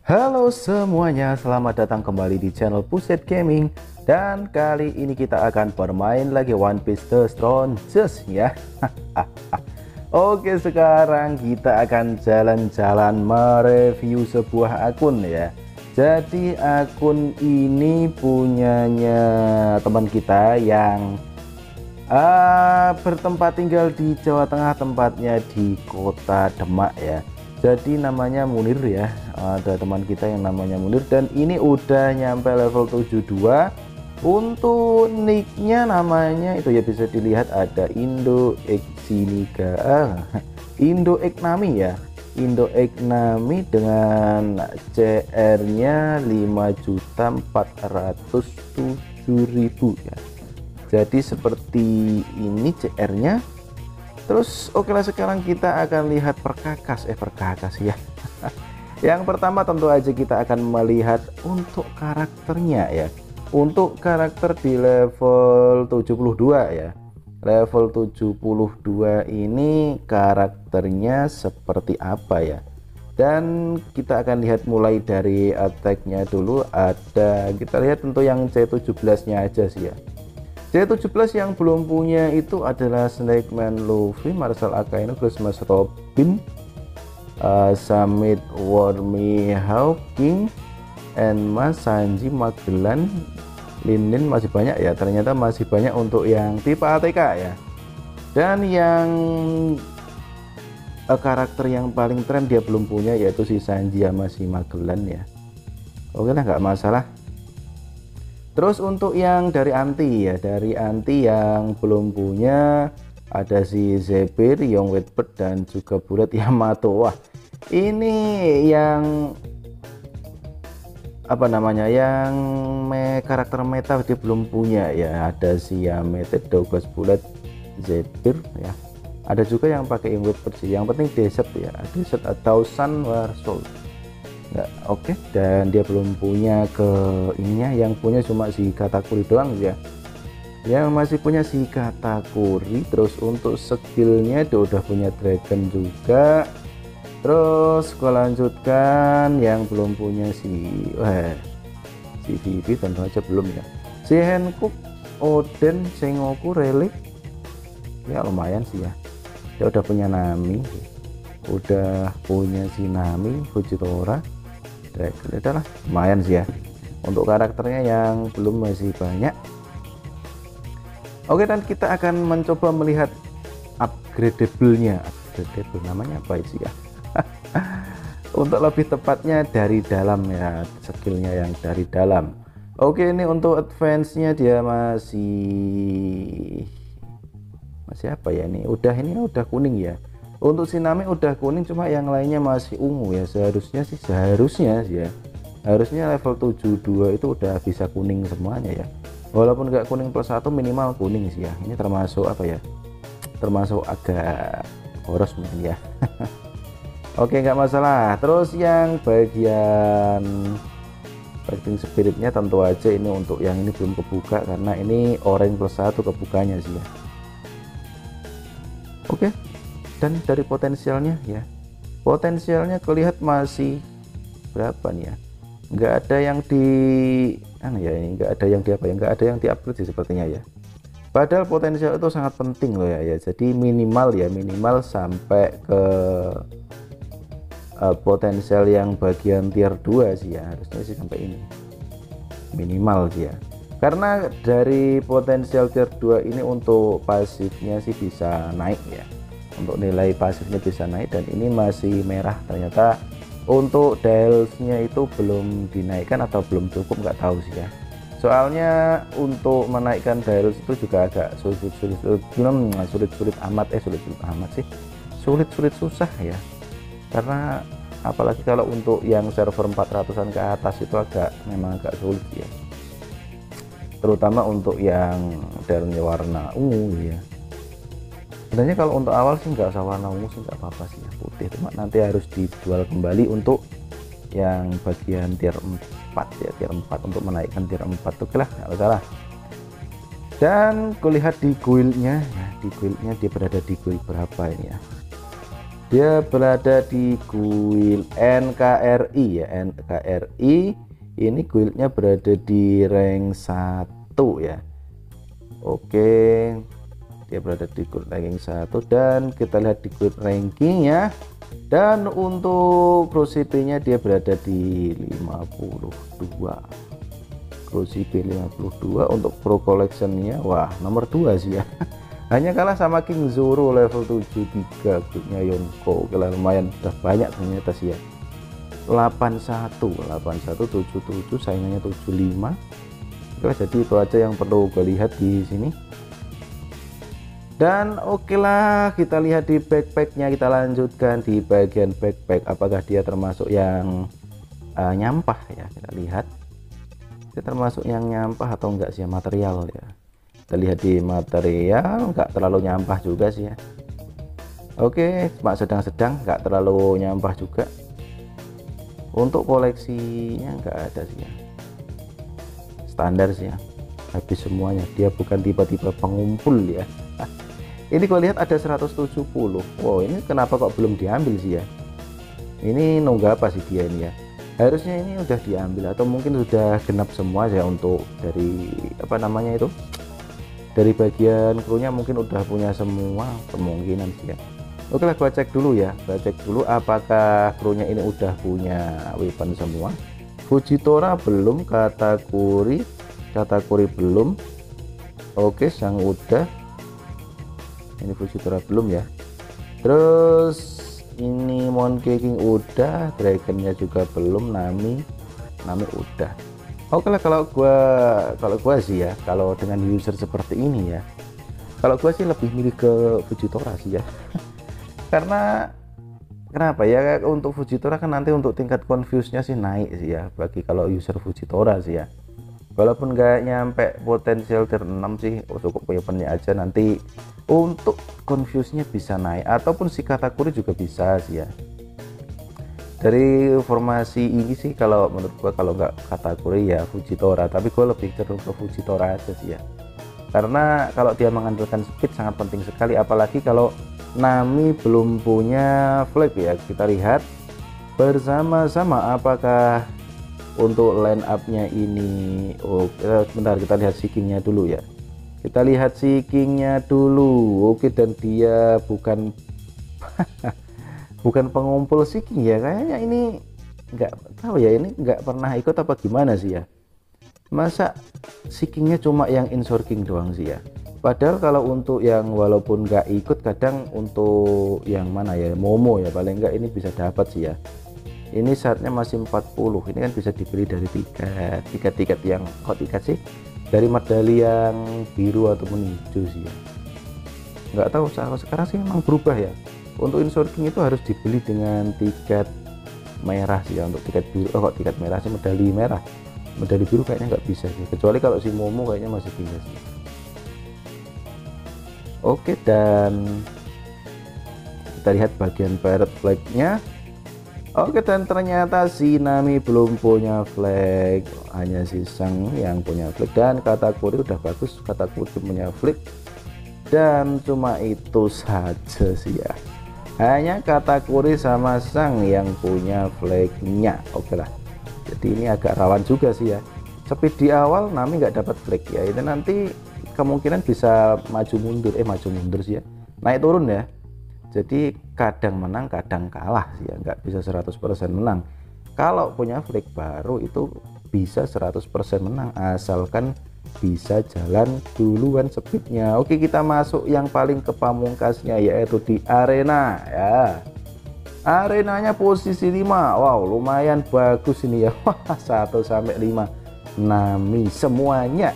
Halo semuanya, selamat datang kembali di channel Puset Gaming. Dan kali ini kita akan bermain lagi One Piece The Strongest ya. Oke, sekarang kita akan jalan-jalan mereview sebuah akun ya. Jadi akun ini punyanya teman kita yang bertempat tinggal di Jawa Tengah, tempatnya di Kota Demak ya. Jadi namanya Munir ya, ada teman kita yang namanya Munir, dan ini udah nyampe level 72. Untuk nicknya namanya itu ya, bisa dilihat ada Indo Eknami ya, Indo Eknami dengan CR nya 5.407.000 ya. Jadi seperti ini CR nya. Terus oke lah, sekarang kita akan lihat perkakas ya. Yang pertama tentu aja kita akan melihat untuk karakternya ya. Untuk karakter di level 72 ya. Level 72 ini karakternya seperti apa ya. Dan kita akan lihat mulai dari attack-nya dulu. Ada, kita lihat tentu yang C17 nya aja sih ya. C17 yang belum punya itu adalah Snake Man Luffy, Marshall Akainu, Christmas Robin, Summit Wormy Hawking, Enma, Sanji, Magellan, Linin. Masih banyak ya, ternyata masih banyak untuk yang tipe ATK ya. Dan yang karakter yang paling tren dia belum punya, yaitu si Sanji sama si Magellan ya. Oke lah, nggak masalah. Terus untuk yang dari anti ya, dari anti yang belum punya ada si Zephyr, Young Whitebird, dan juga Bullet Yamato. Wah, ini yang apa namanya, yang karakter meta dia belum punya ya. Ada si Yamete, Douglas, Bullet, Zephyr ya. Ada juga yang pakai Young Whitebird sih. Yang penting Desert ya, Desert atau Sunwar Soul. Nggak, oke. Dan dia belum punya ke ininya, yang punya cuma si Katakuri doang ya, yang masih punya si Katakuri. Terus untuk skillnya dia udah punya Dragon juga. Terus gue lanjutkan yang belum punya si Vivi, tentu aja belum ya. Si Hancock, Oden, Sengoku, Relic ya, lumayan sih ya. Dia udah punya Nami, udah punya si Nami, Fujitora, Dragon, udahlah lumayan sih ya. Untuk karakternya yang belum masih banyak. Oke, dan kita akan mencoba melihat upgradable-nya. Upgradable namanya apa sih ya? Untuk lebih tepatnya dari dalam ya, skillnya yang dari dalam. Oke, ini untuk advance-nya dia masih apa ya, ini udah kuning ya. Untuk Sinami udah kuning, cuma yang lainnya masih ungu ya. Seharusnya sih ya, harusnya level 72 itu udah bisa kuning semuanya ya. Walaupun nggak kuning +1, minimal kuning sih ya. Ini termasuk apa ya, termasuk agak boros mungkin ya. Oke, nggak masalah. Terus yang bagian fighting spiritnya tentu aja ini untuk yang ini belum kebuka, karena ini orange +1 kebukanya sih ya. Oke. Dan dari potensialnya ya, potensialnya kelihatan masih berapa nih ya, nggak ada yang di nggak ada yang di upgrade sih sepertinya ya. Padahal potensial itu sangat penting loh ya. Jadi minimal sampai ke potensial yang bagian tier 2 sih ya, harusnya sih sampai ini minimal sih ya. Karena dari potensial tier 2 ini untuk pasifnya sih bisa naik ya, untuk nilai pasifnya bisa naik. Dan ini masih merah ternyata. Untuk dialsnya itu belum dinaikkan atau belum cukup, nggak tahu sih ya. Soalnya untuk menaikkan dials itu juga agak sulit susah ya. Karena apalagi kalau untuk yang server 400-an ke atas itu memang agak sulit ya, terutama untuk yang dialnya warna ungu ya. Sebenarnya kalau untuk awal sih nggak usah warna ungu sih, nggak apa-apa sih ya, putih. Cuma nanti harus dijual kembali untuk yang bagian tier 4 ya, tier 4 untuk menaikkan tier 4 tuh lah, nggak masalah. Dan kulihat di guildnya ya, di guildnya dia berada di guild berapa ini ya, Dia berada di guild NKRI ya, NKRI. Ini guildnya berada di rank 1 ya. Oke, dia berada di guild ranking 1 dan kita lihat di guild rankingnya. Dan untuk CP-nya dia berada di 52. CP 52. Untuk pro collectionnya wah nomor 2 sih ya. Hanya kalah sama King Zoro level 73 guildnya Yonko. Oke lah, lumayan udah banyak ternyata sih ya. 8177 saingannya 75. Oke, jadi itu aja yang perlu gue lihat di sini. Dan oke lah, kita lihat di backpacknya. Kita lanjutkan di bagian backpack, apakah dia termasuk yang nyampah ya. Kita lihat dia termasuk yang nyampah atau enggak sih ya, material ya. Kita lihat di material, enggak terlalu nyampah juga sih ya. Oke, cuma sedang-sedang, enggak terlalu nyampah juga. Untuk koleksinya enggak ada sih ya, standar sih ya, habis semuanya. Dia bukan tipe-tipe pengumpul ya. Ini gue lihat ada 170. Wow, ini kenapa kok belum diambil sih ya? Ini nunggu apa sih dia ini ya? Harusnya ini udah diambil atau mungkin sudah genap semua ya. Untuk dari apa namanya itu, dari bagian krunya mungkin udah punya semua, kemungkinan sih ya. Oke lah, gua cek dulu ya, gua cek dulu apakah krunya ini udah punya weapon semua. Fujitora belum, Katakuri belum. Oke, sang udah. Ini Fujitora belum ya. Terus ini Monkey King udah, Dragonnya juga belum, Nami udah. Oke lah, kalau gua sih ya, kalau dengan user seperti ini ya, kalau gua sih lebih milih ke Fujitora sih ya. Karena kenapa ya, untuk Fujitora kan nanti untuk tingkat confuse-nya sih naik sih ya, bagi kalau user Fujitora sih ya. Walaupun nggak nyampe potensial tier 6 sih, cukup weaponnya aja, nanti untuk confuse-nya bisa naik. Ataupun si Katakuri juga bisa sih ya. Dari formasi ini sih kalau menurut gua, kalau nggak Katakuri ya Fujitora, tapi gua lebih cenderung ke Fujitora aja sih ya. Karena kalau dia mengandalkan speed sangat penting sekali, apalagi kalau Nami belum punya flag ya. Kita lihat bersama-sama apakah untuk line up-nya ini. Oh, sebentar, kita lihat seekingnya dulu ya. Kita lihat seekingnya dulu. Oke, dan dia bukan bukan pengumpul seeking ya. Kayaknya ini nggak tahu ya, ini nggak pernah ikut apa gimana sih ya. Masa seekingnya cuma yang insorking doang sih ya. Padahal kalau untuk yang walaupun nggak ikut, kadang untuk yang mana ya, Momo ya, paling nggak ini bisa dapat sih ya. Ini saatnya masih 40. Ini kan bisa dibeli dari tiket yang kok tiket sih, dari medali yang biru ataupun hijau sih ya. Nggak tahu sekarang sih memang berubah ya. Untuk insorking itu harus dibeli dengan tiket merah sih ya. Untuk tiket biru, kok tiket merah sih, medali merah, medali biru kayaknya nggak bisa sih, kecuali kalau si Momo kayaknya masih bisa sih. Oke, dan kita lihat bagian pirate flag-nya. Oke, dan ternyata si Nami belum punya flag, hanya si Sang yang punya flag. Dan Katakuri udah bagus, Katakuri punya flag. Dan cuma itu saja sih ya, hanya Katakuri sama Sang yang punya flagnya. Oke lah, jadi ini agak rawan juga sih ya. Speed di awal Nami nggak dapat flag ya, itu nanti kemungkinan bisa maju mundur sih ya, naik turun ya. Jadi kadang menang kadang kalah sih ya, nggak bisa 100% menang. Kalau punya flag baru itu bisa 100% menang, asalkan bisa jalan duluan speednya. Oke, kita masuk yang paling ke pamungkasnya, yaitu di arena ya. Arenanya posisi 5. Wow, lumayan bagus ini ya. 1 sampai 5 Nami semuanya.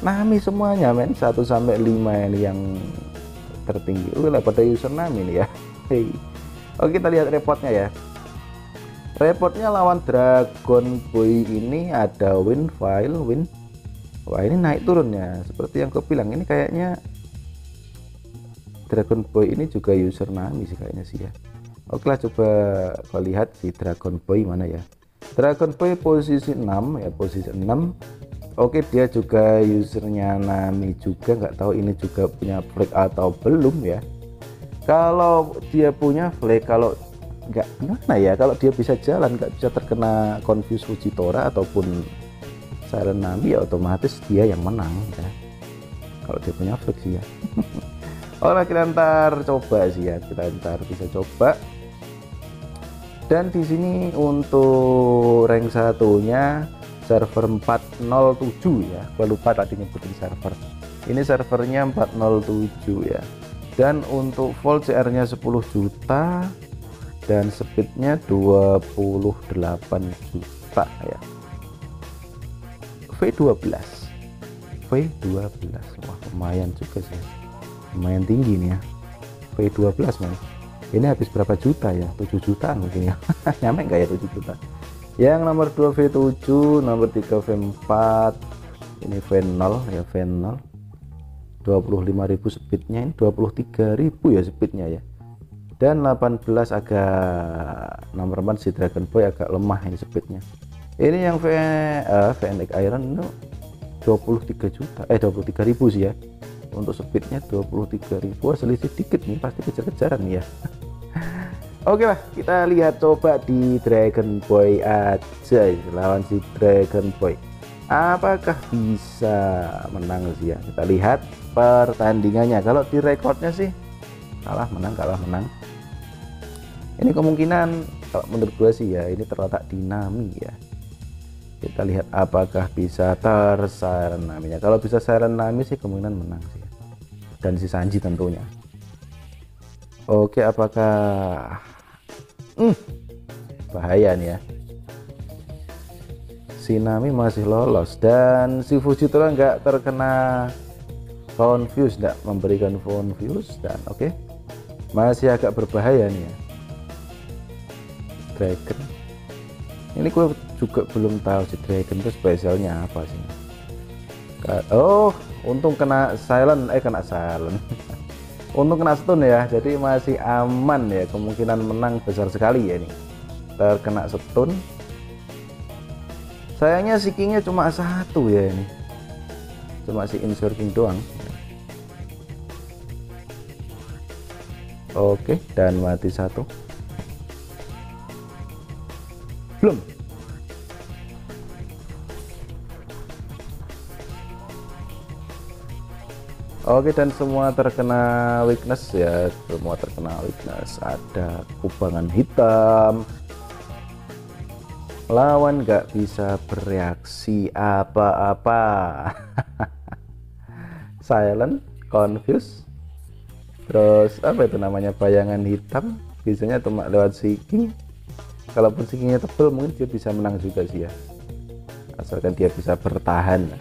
Nami semuanya men, 1 sampai 5 ini yang tertinggi. Lah pada user Nami nih ya. Hey. Oke, kita lihat repotnya ya. Repotnya lawan Dragon Boy ini ada win file win. Wah, ini naik turunnya seperti yang aku bilang, ini kayaknya Dragon Boy ini juga user Nami sih kayaknya sih ya. Oke lah, coba kau lihat si Dragon Boy mana ya. Dragon Boy posisi 6 ya, posisi 6. Oke, dia juga usernya Nami juga, nggak tahu ini juga punya flag atau belum ya. Kalau dia punya flag, kalau nggak gimana ya, kalau dia bisa jalan nggak bisa terkena Confuse Fujitora ataupun Silent Nami, ya otomatis dia yang menang ya, kalau dia punya flag sih ya. Oke, kita ntar coba sih ya, kita ntar bisa coba. Dan di sini untuk rank satunya server 407 ya, gua lupa tadi nyebutin server. Ini servernya 407 ya. Dan untuk full CR nya 10 juta dan speednya 28 juta ya. V12 wah lumayan juga sih, lumayan tinggi nih ya. V12 man, ini habis berapa juta ya, 7 jutaan mungkin ya. Nyampe nggak ya 7 juta. Yang nomor 2 V7, nomor 3 V4, ini V0 ya, V0 25.000 speednya, ini 23.000 ya speednya ya. Dan 18 agak nomor 4 si Dragon Boy agak lemah ini speednya. Ini yang VNX Iron itu 23 juta 23.000 sih ya. Untuk speednya 23.000, selisih dikit nih, pasti kejar-kejaran nih ya. Oke lah, kita lihat coba di Dragon Boy aja lawan si Dragon Boy, apakah bisa menang sih ya. Kita lihat pertandingannya. Kalau di rekornya sih kalah menang kalah menang. Ini kemungkinan kalau menurut gue sih ya, ini terletak di Nami ya. Kita lihat apakah bisa Silent Nami-nya. Kalau bisa Silent Nami sih kemungkinan menang sih, dan si Sanji tentunya. Oke, apakah bahaya nih ya, si Nami masih lolos dan si Fujitora nggak terkena Confuse, nggak memberikan Confuse. Dan oke, masih agak berbahaya nih ya. Dragon ini gue juga belum tahu si Dragon itu spesialnya apa sih. Oh, untung kena silent, kena silent. Untung kena stun ya, jadi masih aman ya, kemungkinan menang besar sekali ya ini. Terkena stun. Sayangnya si Kingnya cuma satu ya ini, cuma si Insurging doang. Oke, dan mati satu. Belum. Oke, dan semua terkena weakness ya, semua terkena weakness. Ada kubangan hitam, lawan nggak bisa bereaksi apa-apa. Silent, Confuse, terus apa itu namanya, bayangan hitam, biasanya cuma lewat Seeking. Kalaupun Seekingnya tebel mungkin dia bisa menang juga sih ya, asalkan dia bisa bertahan.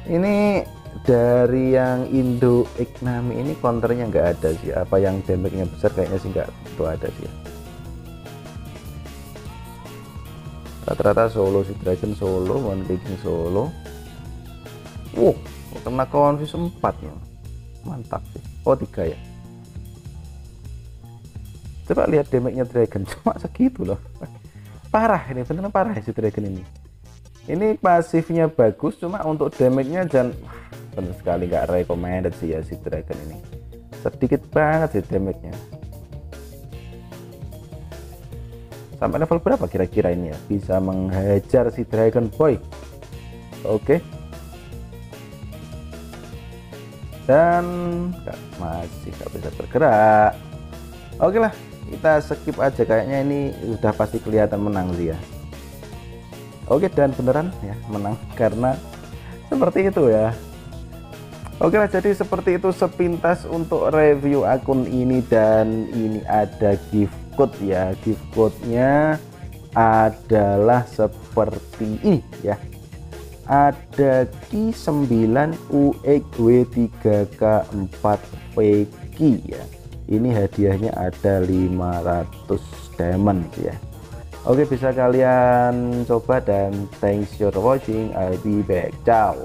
Ini dari yang Indo Nami ini counternya nggak ada sih, apa yang damage-nya besar kayaknya sih nggak itu ada sih ya. Rata-rata solo si Dragon solo, one picking solo. Kena Confuse 4 ya, mantap sih. Oh 3 ya. Coba lihat damage-nya Dragon, cuma segitu loh. Parah ini, beneran parah si Dragon ini. Ini pasifnya bagus, cuma untuk damage-nya dan bener sekali nggak recommended sih ya si Dragon ini. Sedikit banget sih damage-nya. Sampai level berapa kira-kira ini ya bisa menghajar si Dragon Boy? Oke. Dan masih nggak bisa bergerak. Oke lah, kita skip aja, kayaknya ini sudah pasti kelihatan menang sih ya. Oke, dan beneran ya menang karena seperti itu ya. Oke lah, jadi seperti itu sepintas untuk review akun ini. Dan ini ada gift code ya, gift code-nya adalah seperti ini ya. Ada Ki 9 UXW3K4VQ ya. Ini hadiahnya ada 500 diamond ya. Oke, bisa kalian coba dan thanks for watching. I'll be back. Ciao.